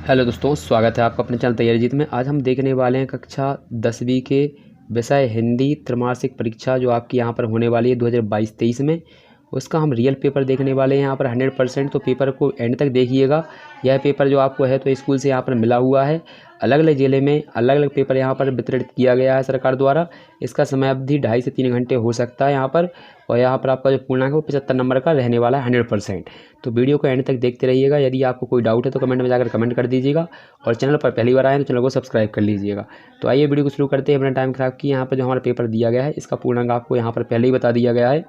Hello दोस्तों, स्वागत है आपका अपने चैनल तैयारी जीत में। आज हम देखने वाले हैं कक्षा 10वीं के विषय हिंदी त्रैमासिक परीक्षा जो आपकी यहाँ पर होने वाली है 2022-23 में। उसका हम रियल पेपर देखने वाले हैं यहाँ पर 100%। तो पेपर को एंड तक देखिएगा। यह पेपर जो आपको है तो स्कूल से यहाँ पर मिला हुआ है। अलग अलग ज़िले में अलग अलग पेपर यहाँ पर वितरित किया गया है सरकार द्वारा। इसका समय अवधि 2.5 से 3 घंटे हो सकता है यहाँ पर। और यहाँ पर आपका जो पूर्णांक है वो 75 नंबर का रहने वाला है 100%। तो वीडियो को एंड तक देखते रहिएगा। यदि आपको कोई डाउट है तो कमेंट में जाकर कमेंट कर दीजिएगा। और चैनल पर पहली बार आए तो चैनल को सब्सक्राइब कर लीजिएगा। तो आइए वीडियो को शुरू करते हैं अपना टाइम खराब किए। यहाँ पर जो हमारा पेपर दिया गया है इसका पूर्णांक आपको यहाँ पर पहले ही बता दिया गया है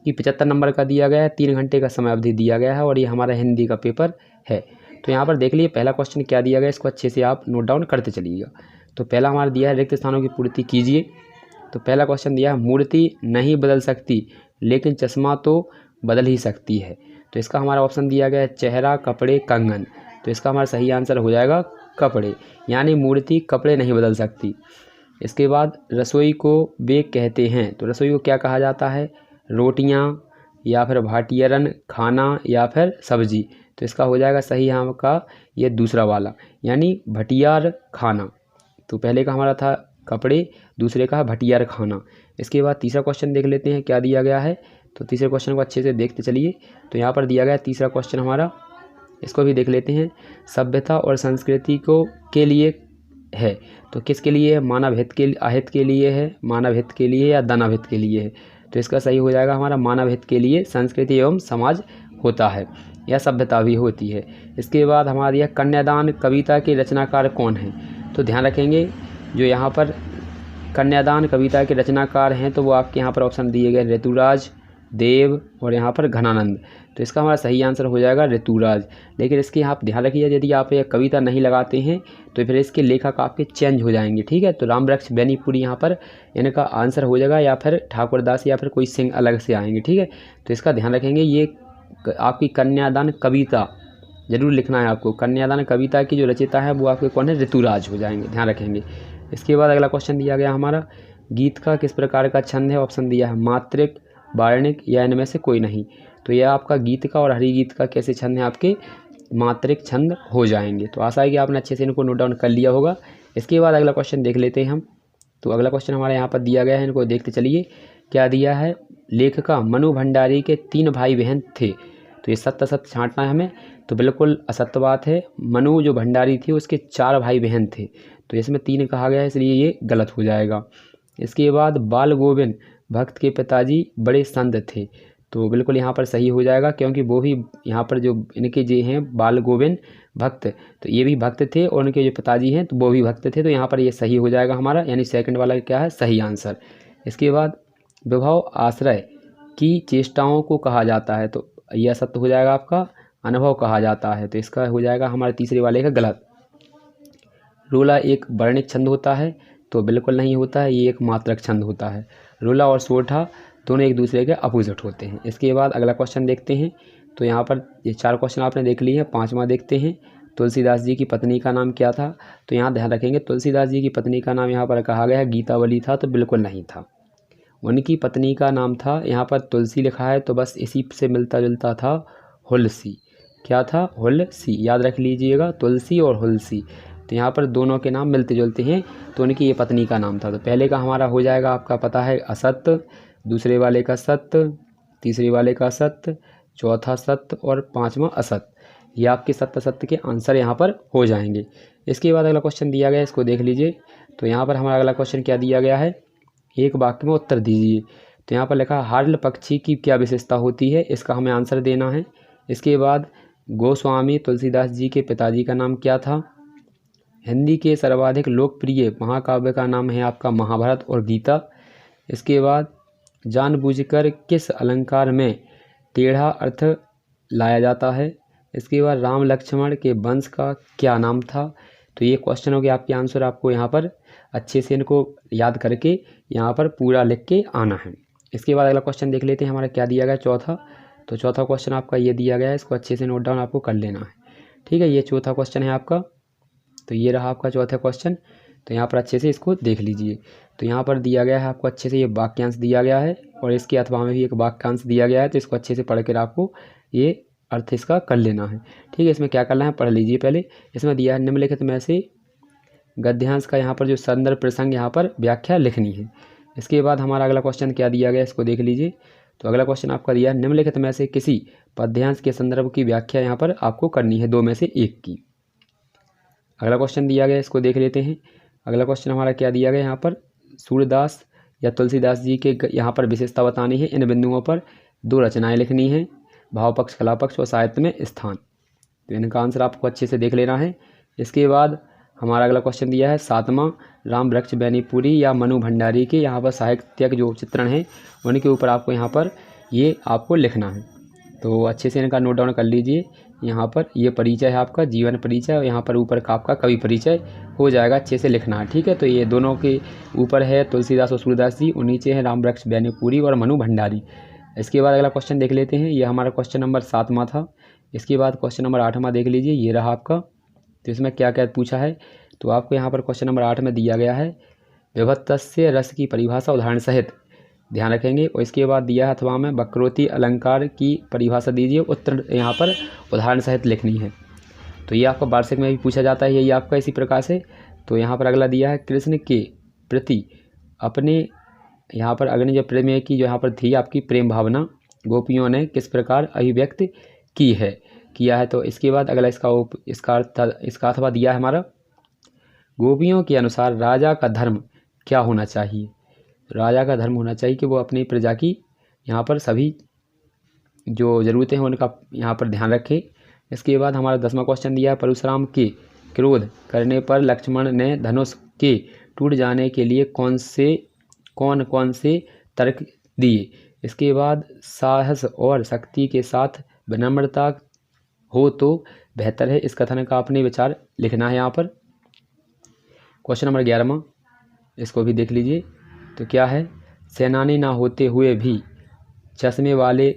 कि 75 नंबर का दिया गया है। 3 घंटे का समय अवधि दिया गया है और ये हमारा हिंदी का पेपर है। तो यहाँ पर देख लीजिए पहला क्वेश्चन क्या दिया गया है, इसको अच्छे से आप नोट डाउन करते चलिएगा। तो पहला हमारा दिया है रिक्त स्थानों की पूर्ति कीजिए। तो पहला क्वेश्चन दिया है मूर्ति नहीं बदल सकती लेकिन चश्मा तो बदल ही सकती है। तो इसका हमारा ऑप्शन दिया गया है चेहरा, कपड़े, कंगन। तो इसका हमारा सही आंसर हो जाएगा कपड़े, यानी मूर्ति कपड़े नहीं बदल सकती। इसके बाद रसोई को वे कहते हैं। तो रसोई को क्या कहा जाता है? रोटियां या फिर भाटियरन खाना या फिर सब्जी। तो इसका हो जाएगा सही यहाँ का ये दूसरा वाला, यानी भटियार खाना। तो पहले का हमारा था कपड़े, दूसरे का है भटियार खाना। इसके बाद तीसरा क्वेश्चन देख लेते हैं क्या दिया गया है। तो तीसरे क्वेश्चन को अच्छे से देखते चलिए। तो यहाँ पर दिया गया तीसरा क्वेश्चन हमारा, इसको भी देख लेते हैं। सभ्यता और संस्कृति को के लिए है। तो किसके लिए है? मानव हित के अहित के लिए है, मानव हित के लिए या दानव हित के लिए है। तो इसका सही हो जाएगा हमारा मानव हित के लिए संस्कृति एवं समाज होता है या सभ्यता भी होती है। इसके बाद हमारा दिया कन्यादान कविता के रचनाकार कौन है। तो ध्यान रखेंगे जो यहाँ पर कन्यादान कविता के रचनाकार हैं तो वो आपके यहाँ पर ऑप्शन दिए गए ऋतुराज, देव और यहाँ पर घनानंद। तो इसका हमारा सही आंसर हो जाएगा ऋतुराज। लेकिन इसके यहाँ ध्यान रखिए यदि आप ये कविता नहीं लगाते हैं तो फिर इसके लेखक आपके चेंज हो जाएंगे, ठीक है। तो रामवृक्ष बेनीपुरी यहाँ पर इनका आंसर हो जाएगा या फिर ठाकुरदास या फिर कोई सिंह अलग से आएंगे, ठीक है। तो इसका ध्यान रखेंगे ये आपकी कन्यादान कविता जरूर लिखना है आपको। कन्यादान कविता की जो रचयिता है वो आपके कौन है? ऋतुराज हो जाएंगे, ध्यान रखेंगे। इसके बाद अगला क्वेश्चन दिया गया हमारा गीत का किस प्रकार का छंद है। ऑप्शन दिया है मात्रिक, वार्णिक या इनमें से कोई नहीं। तो यह आपका गीत का और हरिगीत का कैसे छंद है? आपके मात्रिक छंद हो जाएंगे। तो आशा है कि आपने अच्छे से इनको नोट डाउन कर लिया होगा। इसके बाद अगला क्वेश्चन देख लेते हैं हम। तो अगला क्वेश्चन हमारे यहाँ पर दिया गया है, इनको देखते चलिए क्या दिया है। लेखिका मनु भंडारी के 3 भाई बहन थे। तो ये सत्य असत्य छांटना है हमें। तो बिल्कुल असत्य बात है। मनु जो भंडारी थी उसके 4 भाई बहन थे, तो इसमें 3 कहा गया है इसलिए ये गलत हो जाएगा। इसके बाद बाल गोविंद भक्त के पिताजी बड़े संत थे। तो बिल्कुल यहाँ पर सही हो जाएगा क्योंकि वो भी यहाँ पर जो इनके जो हैं बाल गोविंद भक्त, तो ये भी भक्त थे और उनके जो पिताजी हैं तो वो भी भक्त थे। तो यहाँ पर ये सही हो जाएगा हमारा, यानी सेकंड वाला क्या है सही आंसर। इसके बाद विभव आश्रय की चेष्टाओं को कहा जाता है। तो यह सत्य हो जाएगा आपका अनुभव कहा जाता है। तो इसका हो जाएगा हमारे तीसरे वाले का गलत। रोला एक वर्णिक छंद होता है। तो बिल्कुल नहीं होता है, ये एक मात्रक छंद होता है। रोला और सोठा दोनों एक दूसरे के अपोजिट होते हैं। इसके बाद अगला क्वेश्चन देखते हैं। तो यहाँ पर ये 4 क्वेश्चन आपने देख लिए हैं। 5वां देखते हैं। तुलसीदास जी की पत्नी का नाम क्या था। तो यहाँ ध्यान रखेंगे तुलसीदास जी की पत्नी का नाम यहाँ पर कहा गया है गीतावली था। तो बिल्कुल नहीं था, उनकी पत्नी का नाम था यहाँ पर तुलसी लिखा है तो बस इसी से मिलता जुलता था हुलसी। क्या था? हुलसी। याद रख लीजिएगा तुलसी और हुलसी। तो यहाँ पर दोनों के नाम मिलते जुलते हैं तो उनकी ये पत्नी का नाम था। तो पहले का हमारा हो जाएगा आपका पता है असत्य, दूसरे वाले का सत्य, तीसरे वाले का सत्य, चौथा सत्य और 5वां असत्य। ये आपके सत्य सत्य के आंसर यहाँ पर हो जाएंगे। इसके बाद अगला क्वेश्चन दिया गया है, इसको देख लीजिए। तो यहाँ पर हमारा अगला क्वेश्चन क्या दिया गया है, एक वाक्य में उत्तर दीजिए। तो यहाँ पर लिखा हार्ल पक्षी की क्या विशेषता होती है, इसका हमें आंसर देना है। इसके बाद गोस्वामी तुलसीदास जी के पिताजी का नाम क्या था। हिंदी के सर्वाधिक लोकप्रिय महाकाव्य का नाम है आपका महाभारत और गीता। इसके बाद जानबूझकर किस अलंकार में टेढ़ा अर्थ लाया जाता है। इसके बाद राम लक्ष्मण के वंश का क्या नाम था। तो ये क्वेश्चन हो गया आपके आंसर, आपको यहाँ पर अच्छे से इनको याद करके यहाँ पर पूरा लिख के आना है। इसके बाद अगला क्वेश्चन देख लेते हैं हमारा क्या दिया गया चौथा। तो चौथा क्वेश्चन आपका ये दिया गया है, इसको अच्छे से नोट डाउन आपको कर लेना है, ठीक है। ये चौथा क्वेश्चन है आपका। तो ये रहा आपका चौथा क्वेश्चन। तो यहाँ पर अच्छे से इसको देख लीजिए। तो यहाँ पर दिया गया है आपको अच्छे से ये वाक्यांश दिया गया है और इसके अथवा में भी एक वाक्यांश दिया गया है। तो इसको अच्छे से पढ़ कर आपको ये अर्थ इसका कर लेना है। ठीक है, इसमें क्या करना है पढ़ लीजिए पहले। इसमें दिया है निम्नलिखित में से गद्यांश का यहाँ पर जो संदर्भ प्रसंग यहाँ पर व्याख्या लिखनी है। इसके बाद हमारा अगला क्वेश्चन क्या दिया गया इसको देख लीजिए। तो अगला क्वेश्चन आपका दिया है निम्नलिखित में से किसी पद्यांश के संदर्भ की व्याख्या यहाँ पर आपको करनी है 2 में से 1 की। अगला क्वेश्चन दिया गया इसको देख लेते हैं। अगला क्वेश्चन हमारा क्या दिया गया यहाँ पर, सूरदास या तुलसीदास जी के यहाँ पर विशेषता बतानी है। इन बिंदुओं पर 2 रचनाएं लिखनी है, भाव पक्ष, कला पक्ष और साहित्य में स्थान। तो इनका आंसर आपको अच्छे से देख लेना है। इसके बाद हमारा अगला क्वेश्चन दिया है 7वां, राम वृक्ष बैनीपुरी या मनु भंडारी के यहाँ पर साहित्यिक जो चित्रण है उनके ऊपर आपको यहाँ पर ये आपको लिखना है। तो अच्छे से इनका नोट डाउन कर लीजिए। यहाँ पर ये परिचय है आपका, जीवन परिचय, और यहाँ पर ऊपर का आपका कवि परिचय हो जाएगा, अच्छे से लिखना है। ठीक है, तो ये दोनों के ऊपर है तुलसीदास और सूरदास जी, और नीचे है राम वृक्ष बैनीपुरी और मनु भंडारी। इसके बाद अगला क्वेश्चन देख लेते हैं। ये हमारा क्वेश्चन नंबर 7वां था। इसके बाद क्वेश्चन नंबर 8वां देख लीजिए, ये रहा आपका। तो इसमें क्या क्या पूछा है, तो आपको यहाँ पर क्वेश्चन नंबर 8 में दिया गया है विभक्तस्य रस की परिभाषा उदाहरण सहित, ध्यान रखेंगे। और इसके बाद दिया है अथवा में वक्रोक्ति अलंकार की परिभाषा दीजिए, उत्तर यहाँ पर उदाहरण सहित लिखनी है। तो ये आपका वार्षिक में भी पूछा जाता है, यही आपका इसी प्रकार से। तो यहाँ पर अगला दिया है कृष्ण के प्रति अपने यहाँ पर अग्नि जो प्रेम की जो यहाँ पर थी आपकी प्रेम भावना गोपियों ने किस प्रकार अभिव्यक्त की है, किया है। तो इसके बाद अगला इसका अथवा दिया है हमारा, गोपियों के अनुसार राजा का धर्म क्या होना चाहिए। राजा का धर्म होना चाहिए कि वो अपनी प्रजा की यहाँ पर सभी जो ज़रूरतें हैं उनका यहाँ पर ध्यान रखे। इसके बाद हमारा 10वां क्वेश्चन दिया है परशुराम के क्रोध करने पर लक्ष्मण ने धनुष के टूट जाने के लिए कौन कौन से तर्क दिए। इसके बाद साहस और शक्ति के साथ विनम्रता हो तो बेहतर है, इस कथन का अपने विचार लिखना है यहाँ पर। क्वेश्चन नंबर 11वां, इसको भी देख लीजिए। तो क्या है, सेनानी ना होते हुए भी चश्मे वाले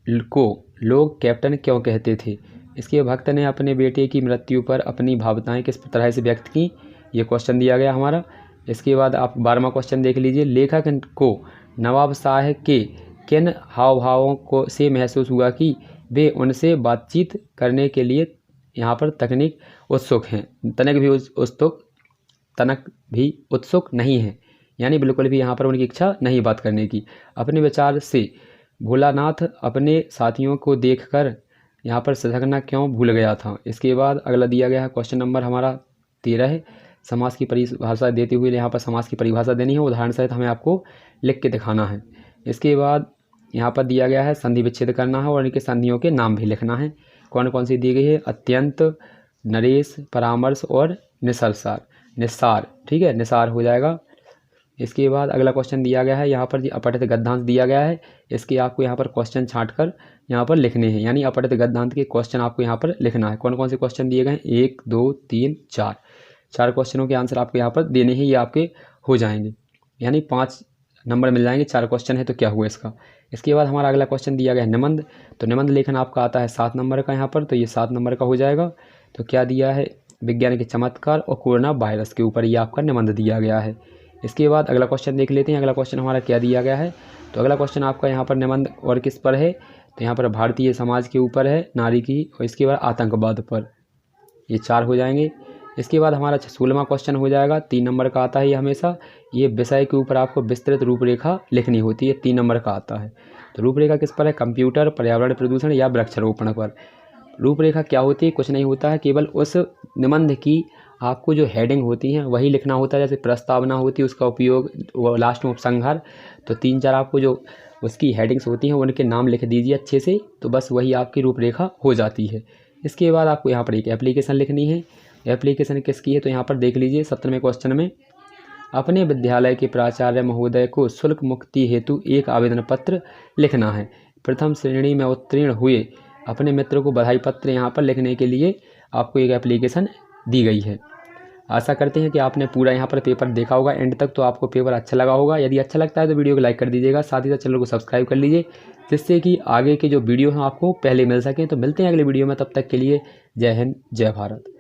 को लोग कैप्टन क्यों कहते थे। इसके भक्त ने अपने बेटे की मृत्यु पर अपनी भावनाएं किस तरह से व्यक्त की, ये क्वेश्चन दिया गया हमारा। इसके बाद आप 12वां क्वेश्चन देख लीजिए, लेखक को नवाब शाह के किन हाव भावों को से महसूस हुआ कि वे उनसे बातचीत करने के लिए यहाँ पर तनिक भी उत्सुक नहीं है, यानी बिल्कुल भी यहाँ पर उनकी इच्छा नहीं बात करने की। अपने विचार से भोलानाथ अपने साथियों को देखकर यहाँ पर सिसकना क्यों भूल गया था। इसके बाद अगला दिया गया है क्वेश्चन नंबर हमारा 13 है, समास की परिभाषा देते हुए यहाँ पर समास की परिभाषा देनी है, उदाहरण सहित हमें आपको लिख के दिखाना है। इसके बाद यहाँ पर दिया गया है संधि विच्छेद करना है और इनके संधियों के नाम भी लिखना है। कौन कौन सी दी गई है, अत्यंत, नरेश, परामर्श और निस्सार। ठीक है, निसार हो जाएगा। इसके बाद अगला क्वेश्चन दिया गया है यहाँ पर अपठित गद्यांश दिया गया है, इसके आपको यहाँ पर क्वेश्चन छांटकर यहाँ पर लिखने हैं, यानी अपठित गद्यांश के क्वेश्चन आपको यहाँ पर लिखना है। कौन कौन से क्वेश्चन दिए गए हैं, 1 2 3 4 क्वेश्चनों के आंसर आपको यहाँ पर देने हैं, ये आपके हो जाएंगे, यानी 5 नंबर मिल जाएंगे। 4 क्वेश्चन है तो क्या हुआ इसका। इसके बाद हमारा अगला क्वेश्चन दिया गया है निबंध। तो निबंध लेखन आपका आता है 7 नंबर का यहाँ पर, तो ये 7 नंबर का हो जाएगा। तो क्या दिया है, विज्ञान के चमत्कार और कोरोना वायरस के ऊपर ये आपका निबंध दिया गया है। इसके बाद अगला क्वेश्चन देख लेते हैं। अगला क्वेश्चन हमारा क्या दिया गया है, तो अगला क्वेश्चन आपका यहाँ पर निबंध और किस पर है, तो यहाँ पर भारतीय समाज के ऊपर है, नारी की, और इसके बाद आतंकवाद पर, ये 4 हो जाएंगे। इसके बाद हमारा 16वां क्वेश्चन हो जाएगा, 3 नंबर का आता है ये हमेशा, ये विषय के ऊपर आपको विस्तृत रूपरेखा लिखनी होती है, 3 नंबर का आता है। तो रूपरेखा किस पर है, कंप्यूटर, पर्यावरण प्रदूषण या वृक्षारोपण पर। रूपरेखा क्या होती है, कुछ नहीं होता है, केवल उस निबंध की आपको जो हेडिंग होती हैं वही लिखना होता है। जैसे प्रस्तावना होती है उसका उपयोग, वो लास्ट में उपसंहार, तो 3-4 आपको जो उसकी हेडिंग्स होती हैं उनके नाम लिख दीजिए अच्छे से, तो बस वही आपकी रूपरेखा हो जाती है। इसके बाद आपको यहाँ पर एक एप्लीकेशन लिखनी है। एप्लीकेशन किसकी है, तो यहाँ पर देख लीजिए 17वें क्वेश्चन में, अपने विद्यालय के प्राचार्य महोदय को शुल्क मुक्ति हेतु एक आवेदन पत्र लिखना है। प्रथम श्रेणी में उत्तीर्ण हुए अपने मित्र को बधाई पत्र यहाँ पर लिखने के लिए आपको एक एप्लीकेशन दी गई है। आशा करते हैं कि आपने पूरा यहाँ पर पेपर देखा होगा एंड तक, तो आपको पेपर अच्छा लगा होगा। यदि अच्छा लगता है तो वीडियो को लाइक कर दीजिएगा, साथ ही साथ चैनल को सब्सक्राइब कर लीजिए, जिससे कि आगे के जो वीडियो हैं आपको पहले मिल सकें। तो मिलते हैं अगले वीडियो में, तब तक के लिए जय हिंद, जय भारत।